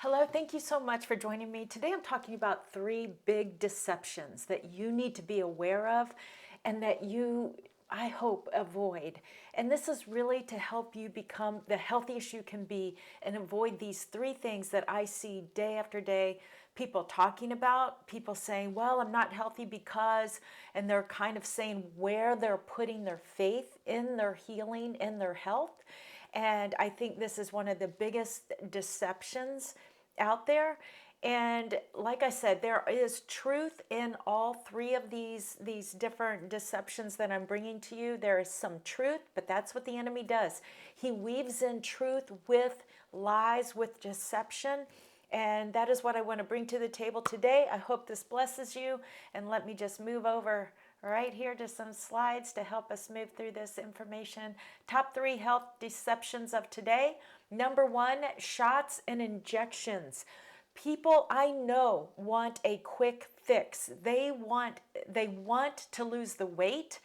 Hello, thank you so much for joining me. Today I'm talking about three big deceptions that you need to be aware of and that you, I hope, avoid. And this is really to help you become the healthiest you can be and avoid these three things that I see day after day. People talking about, people saying, well, I'm not healthy because, and they're kind of saying where they're putting their faith in their healing, in their health. And I think this is one of the biggest deceptions out there. And like I said, there is truth in all three of these different deceptions that I'm bringing to you. There is some truth, but that's what the enemy does. He weaves in truth with lies, with deception. And that is what I want to bring to the table today. I hope this blesses you. And let me just move over right here to some slides to help us move through this information. Top three health deceptions of today. Number one, shots and injections. People I know want a quick fix. They want to lose the weight.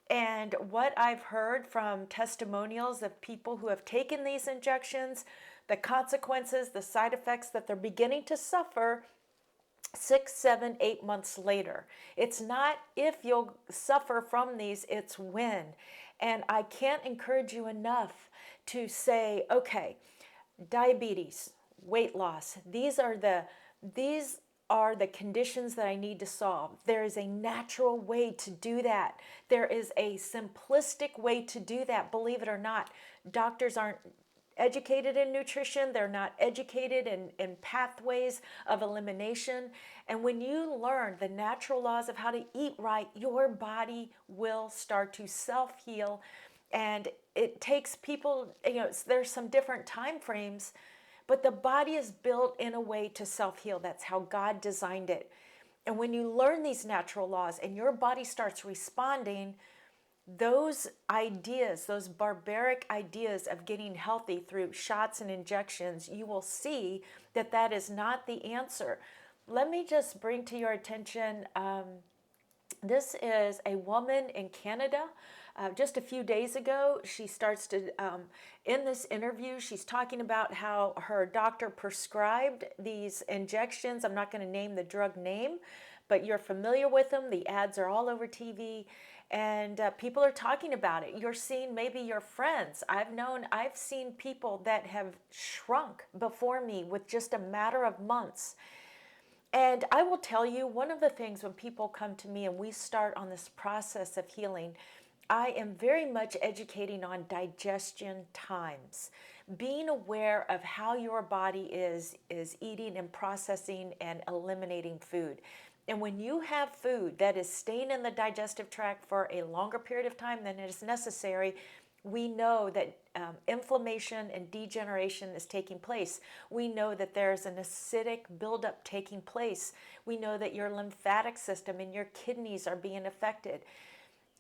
And what I've heard from testimonials of people who have taken these injections, the consequences, the side effects that they're beginning to suffer 6, 7, 8 months later. It's not if you'll suffer from these, it's when. And I can't encourage you enough to say, okay, diabetes, weight loss, these are the conditions that I need to solve. There is a natural way to do that. There is a simplistic way to do that, believe it or not. Doctors aren't educated in nutrition. They're not educated in pathways of elimination. And when you learn the natural laws of how to eat right, your body will start to self-heal. And it takes people, there's some different time frames, but the body is built in a way to self-heal. That's how God designed it. And when you learn these natural laws and your body starts responding, those ideas, those barbaric ideas of getting healthy through shots and injections, you will see that that is not the answer. Let me just bring to your attention, this is a woman in Canada. Just a few days ago, she starts to, in this interview, she's talking about how her doctor prescribed these injections. I'm not going to name the drug name, but you're familiar with them. The ads are all over TV, and people are talking about it. You're seeing maybe your friends. I've seen people that have shrunk before me with just a matter of months. And I will tell you, one of the things when people come to me and we start on this process of healing, I am very much educating on digestion times, being aware of how your body is eating and processing and eliminating food. And when you have food that is staying in the digestive tract for a longer period of time than is necessary, we know that inflammation and degeneration is taking place. We know that there's an acidic buildup taking place. We know that your lymphatic system and your kidneys are being affected.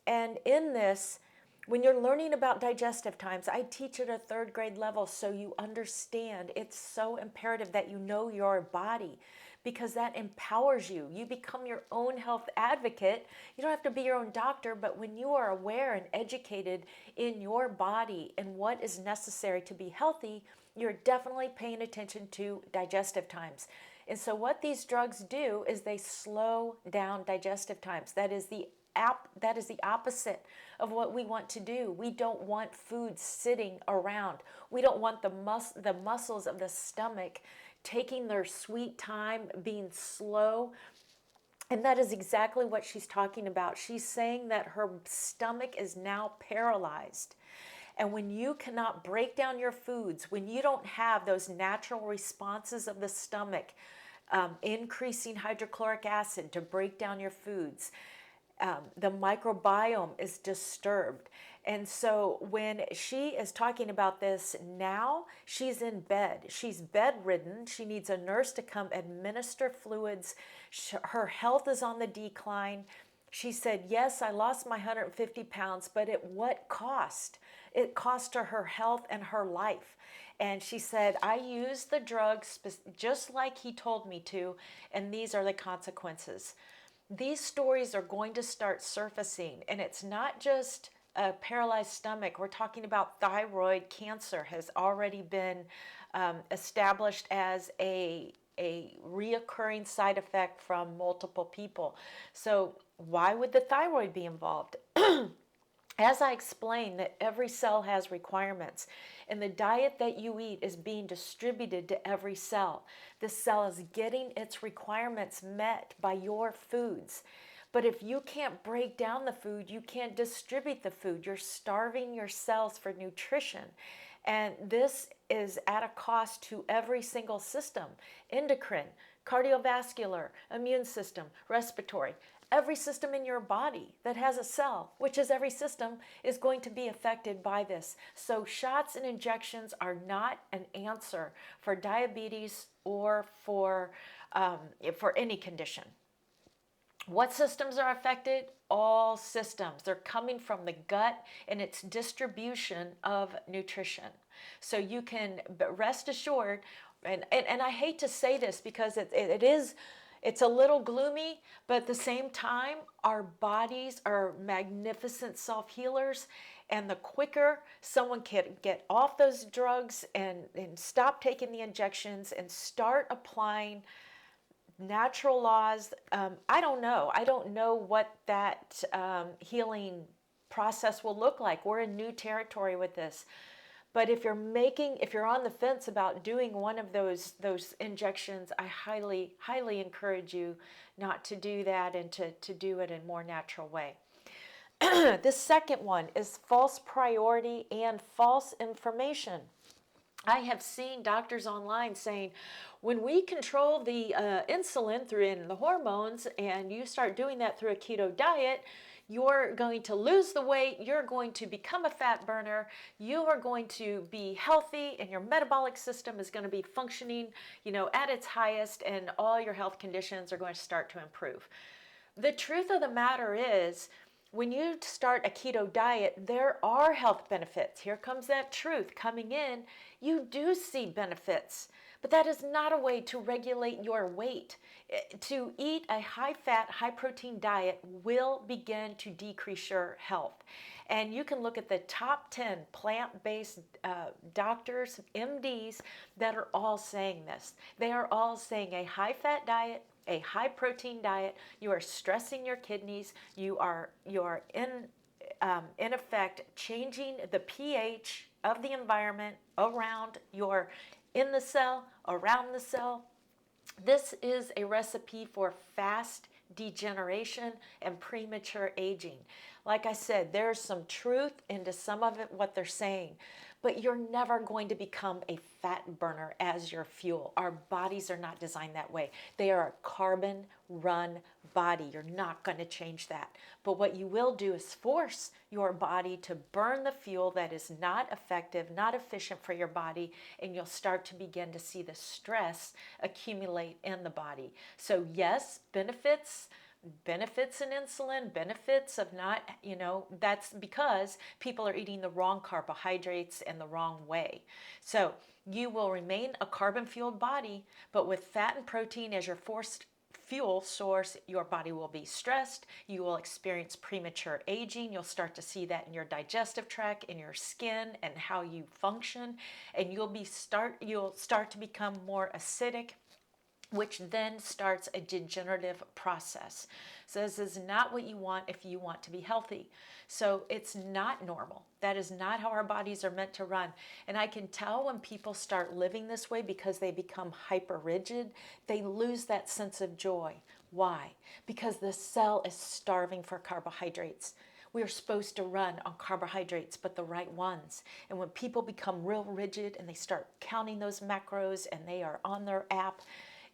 And in this, when you're learning about digestive times, I teach at a third grade level so you understand. It's so imperative that you know your body because that empowers you. You become your own health advocate. You don't have to be your own doctor, but when you are aware and educated in your body and what is necessary to be healthy, you're definitely paying attention to digestive times. And so what these drugs do is they slow down digestive times. That is the opposite of what we want to do. We don't want food sitting around. We don't want the muscles of the stomach taking their sweet time, being slow. And that is exactly what she's talking about. She's saying that her stomach is now paralyzed. And when you cannot break down your foods, when you don't have those natural responses of the stomach, increasing hydrochloric acid to break down your foods, the microbiome is disturbed. And so when she is talking about this now, she's in bed. She's bedridden. She needs a nurse to come administer fluids. Her health is on the decline. She said, yes, I lost my 150 pounds, but at what cost? It cost her health and her life. And she said, I used the drugs just like he told me to, and these are the consequences. These stories are going to start surfacing, and it's not just a paralyzed stomach. We're talking about thyroid cancer has already been established as a reoccurring side effect from multiple people. So why would the thyroid be involved? As I explained, that every cell has requirements, and the diet that you eat is being distributed to every cell. The cell is getting its requirements met by your foods. But if you can't break down the food, you can't distribute the food. You're starving your cells for nutrition. And this is at a cost to every single system: endocrine, cardiovascular, immune system, respiratory. Every system in your body that has a cell, which is every system, is going to be affected by this. So shots and injections are not an answer for diabetes or for any condition. What systems are affected? All systems. They're coming from the gut and its distribution of nutrition. So you can rest assured, and I hate to say this because it's a little gloomy, but at the same time, our bodies are magnificent self-healers, and the quicker someone can get off those drugs and stop taking the injections and start applying natural laws. I don't know what that healing process will look like. We're in new territory with this. But if you're on the fence about doing one of those injections, I highly encourage you not to do that and to do it in a more natural way. This second one is false priority and false information. I have seen doctors online saying, when we control the insulin and the hormones, and you start doing that through a keto diet, you're going to lose the weight, you're going to become a fat burner, you are going to be healthy, and your metabolic system is going to be functioning, at its highest, and all your health conditions are going to start to improve. The truth of the matter is, when you start a keto diet, there are health benefits. Here comes that truth coming in. You do see benefits, but that is not a way to regulate your weight. To eat a high-fat, high-protein diet will begin to decrease your health. And you can look at the top 10 plant-based doctors, MDs, that are all saying this. They are all saying a high-fat diet, a high-protein diet, you are stressing your kidneys, you are in effect changing the pH of the environment in the cell, around the cell. This is a recipe for fast degeneration and premature aging. Like I said, there's some truth into some of it, what they're saying, but you're never going to become a fat burner as your fuel. Our bodies are not designed that way. They are a carbon-run body. You're not going to change that. But what you will do is force your body to burn the fuel that is not effective, not efficient for your body, and you'll start to begin to see the stress accumulate in the body. So yes, benefits in insulin, benefits of not, that's because people are eating the wrong carbohydrates and the wrong way. So you will remain a carbon-fueled body, but with fat and protein as your forced fuel source, your body will be stressed. You will experience premature aging. You'll start to see that in your digestive tract, in your skin, and how you function. And you'll start to become more acidic, which then starts a degenerative process. So this is not what you want if you want to be healthy. So it's not normal. That is not how our bodies are meant to run. And I can tell when people start living this way because they become hyper rigid, they lose that sense of joy. Why? Because the cell is starving for carbohydrates. We are supposed to run on carbohydrates, but the right ones. And when people become real rigid and they start counting those macros and they are on their app,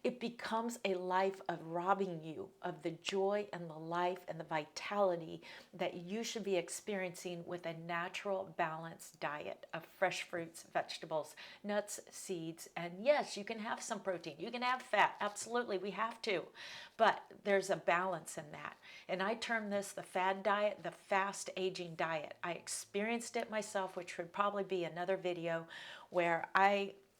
it becomes a life of robbing you of the joy and the life and the vitality that you should be experiencing with a natural, balanced diet of fresh fruits, vegetables, nuts, seeds, and yes, you can have some protein. You can have fat. Absolutely, we have to. But there's a balance in that. And I term this the fad diet, the fast aging diet. I experienced it myself, which would probably be another video where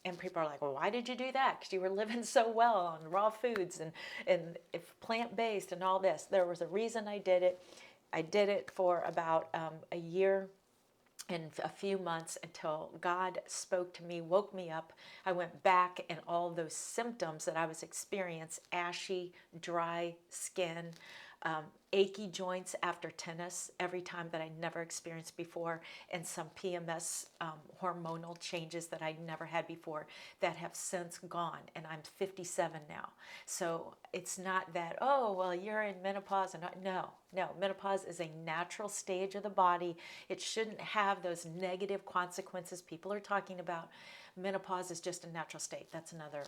and people are like, well, why did you do that? Because you were living so well on raw foods and if plant-based and all this. There was a reason I did it. I did it for about a year and a few months until God spoke to me, woke me up. I went back, and all those symptoms that I was experiencing, ashy, dry skin, achy joints after tennis every time that I never experienced before, and some PMS hormonal changes that I never had before that have since gone. And I'm 57 now. So it's not that, oh, well, you're in menopause. And no, menopause is a natural stage of the body. It shouldn't have those negative consequences people are talking about. Menopause is just a natural state. That's another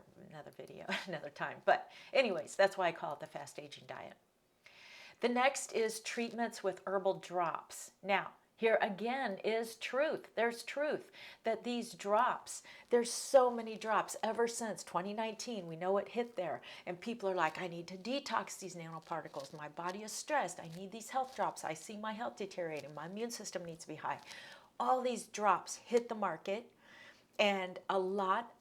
video, another time. But anyways, that's why I call it the fast aging diet. The next is treatments with herbal drops. Now, here again is truth. There's truth that these drops, there's so many drops ever since 2019. We know it hit there. And people are like, I need to detox these nanoparticles. My body is stressed. I need these health drops. I see my health deteriorating. My immune system needs to be high. All these drops hit the market, and a lot,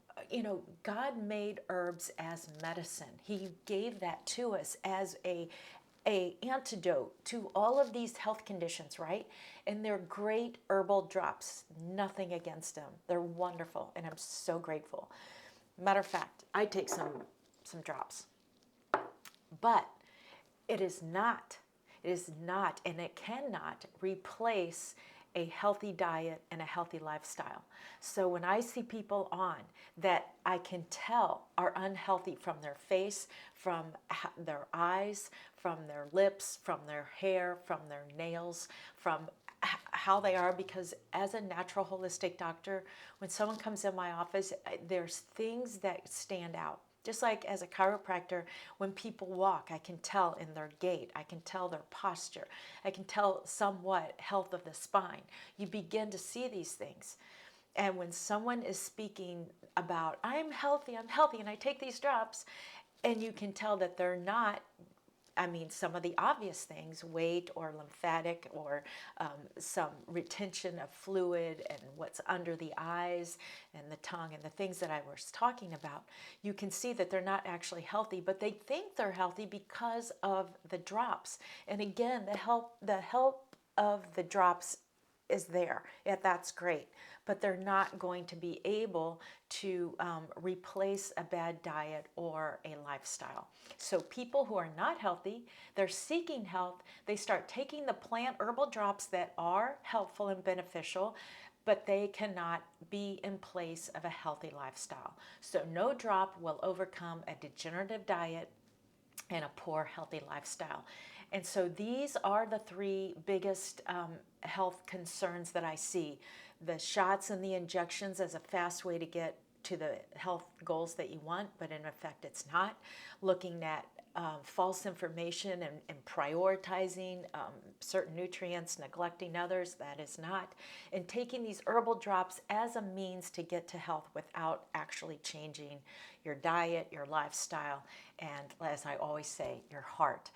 God made herbs as medicine. He gave that to us as a antidote to all of these health conditions, right? And they're great herbal drops. Nothing against them. They're wonderful, and I'm so grateful. Matter of fact, I take some drops. But it is not, and it cannot replace a healthy diet and a healthy lifestyle. So when I see people on that I can tell are unhealthy from their face, from their eyes, from their lips, from their hair, from their nails, from how they are, because as a natural holistic doctor, when someone comes in my office, there's things that stand out. Just like as a chiropractor, when people walk, I can tell in their gait, I can tell their posture, I can tell somewhat health of the spine. You begin to see these things. And when someone is speaking about, I'm healthy, and I take these drops, and you can tell that they're not, some of the obvious things, weight or lymphatic or some retention of fluid and what's under the eyes and the tongue and the things that I was talking about, you can see that they're not actually healthy, but they think they're healthy because of the drops. And again, the help of the drops is there. Yeah, that's great. But they're not going to be able to replace a bad diet or a lifestyle. So people who are not healthy, they're seeking health, they start taking the plant herbal drops that are helpful and beneficial, but they cannot be in place of a healthy lifestyle. So no drop will overcome a degenerative diet and a poor healthy lifestyle. And so these are the three biggest health concerns that I see. The shots and the injections as a fast way to get to the health goals that you want, but in effect it's not. Looking at false information and prioritizing certain nutrients, neglecting others, that is not. And taking these herbal drops as a means to get to health without actually changing your diet, your lifestyle, and as I always say, your heart.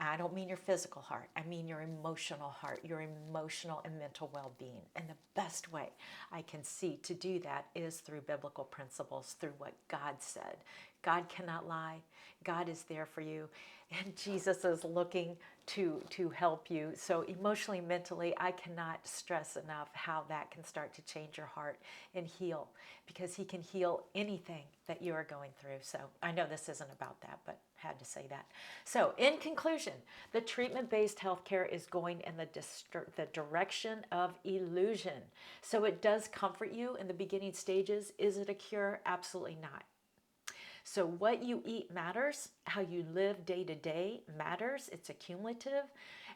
I don't mean your physical heart. I mean your emotional heart, your emotional and mental well-being. And the best way I can see to do that is through biblical principles, through what God said. God cannot lie. God is there for you. And Jesus is looking to help you. So emotionally, mentally, I cannot stress enough how that can start to change your heart and heal, because he can heal anything that you are going through. So I know this isn't about that, but had to say that. So in conclusion, the treatment-based healthcare is going in the direction of illusion. So it does comfort you in the beginning stages. Is it a cure? Absolutely not. So what you eat matters. How you live day to day matters. It's accumulative.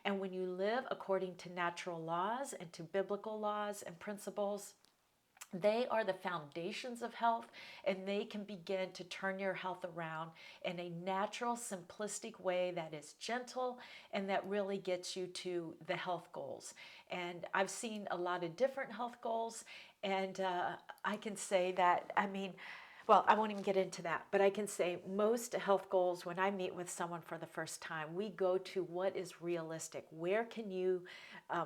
And when you live according to natural laws and to biblical laws and principles, they are the foundations of health, and they can begin to turn your health around in a natural, simplistic way that is gentle and that really gets you to the health goals. And I've seen a lot of different health goals, and I can say that, Well, I won't even get into that, but I can say most health goals, when I meet with someone for the first time, we go to what is realistic. Where can you,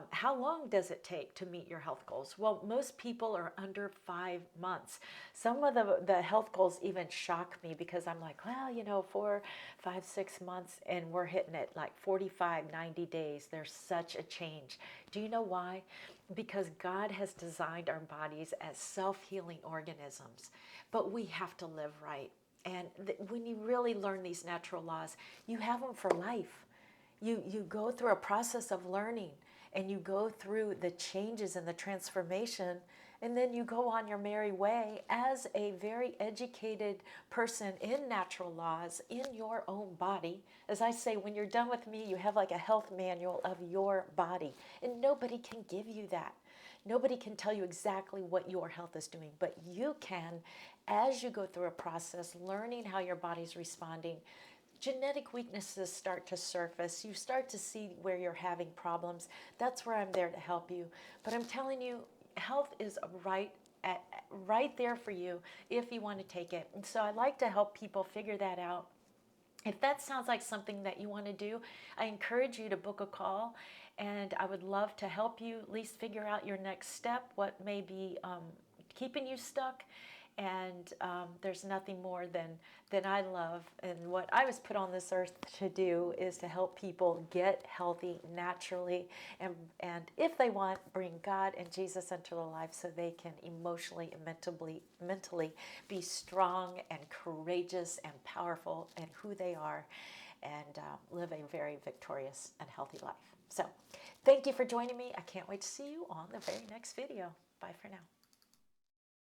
how long does it take to meet your health goals? Well, most people are under 5 months. Some of the health goals even shock me because I'm like, well, 4, 5, 6 months, and we're hitting it like 45, 90 days. There's such a change. Do you know why? Because God has designed our bodies as self-healing organisms, but we have to live right. And when you really learn these natural laws, you have them for life. You go through a process of learning, and you go through the changes and the transformation, and then you go on your merry way as a very educated person in natural laws in your own body. As I say, when you're done with me, you have like a health manual of your body, and nobody can give you that. Nobody can tell you exactly what your health is doing, but you can, as you go through a process, learning how your body's responding. Genetic weaknesses start to surface. You start to see where you're having problems. That's where I'm there to help you. But I'm telling you, health is right there for you if you want to take it. And so I like to help people figure that out. If that sounds like something that you want to do, I encourage you to book a call, and I would love to help you at least figure out your next step, what may be keeping you stuck. And there's nothing more than I love. And what I was put on this earth to do is to help people get healthy naturally. And if they want, bring God and Jesus into their life so they can emotionally and mentally be strong and courageous and powerful in who they are, and live a very victorious and healthy life. So thank you for joining me. I can't wait to see you on the very next video. Bye for now.